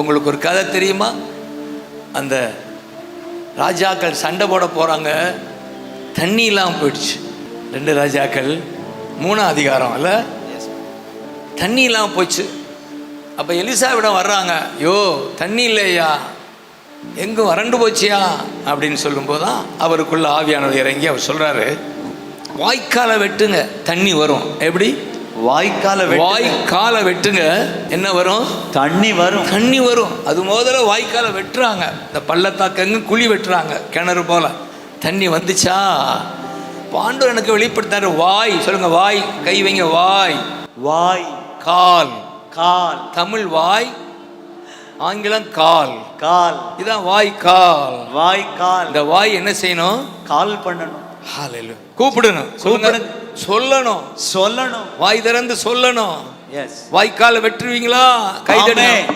உங்களுக்கு ஒரு கதை தெரியுமா? அந்த ராஜாக்கள் சண்டை போட போகிறாங்க, தண்ணி இல்லாமல் போயிடுச்சு. 2 ராஜாக்கள் 3ஆம் அதிகாரம் அல்ல, தண்ணி இல்லாமல் போச்சு. அப்போ எலிசாவிடம் வர்றாங்க, யோ தண்ணி இல்லையா, எங்கும் வறண்டு போச்சியா அப்படின்னு சொல்லும்போது தான் அவருக்குள்ள ஆவியானவர் இறங்கி அவர் சொல்கிறாரு, வாய்க்காலை வெட்டுங்க தண்ணி வரும். எப்படி? வாய்க்காலை வெட்டுங்க, என்ன வரும்? தண்ணி வரும். தண்ணி வரும். அது முதல்ல வாய்க்காலை வெட்டுறாங்க, இந்த பள்ளத்தாக்கு குழி வெட்டுறாங்க, கிணறு போல. தண்ணி வந்துச்சா? பாண்டவர் எனக்கு வெளிப்படுத்தாரு. வாய் சொல்லுங்க, வாய் கை வைங்க. வாய் கால். தமிழ் வாய், ஆங்கிலம் கால். இதான் வாய்க்கால். இந்த வாய் என்ன செய்யணும்? கால் பண்ணணும். கூப்பிடணும். சொல்லணும். வாய் திறந்து சொல்லணும். வாய்க்கால வெட்டுவீங்களா? கைதட்டணும்.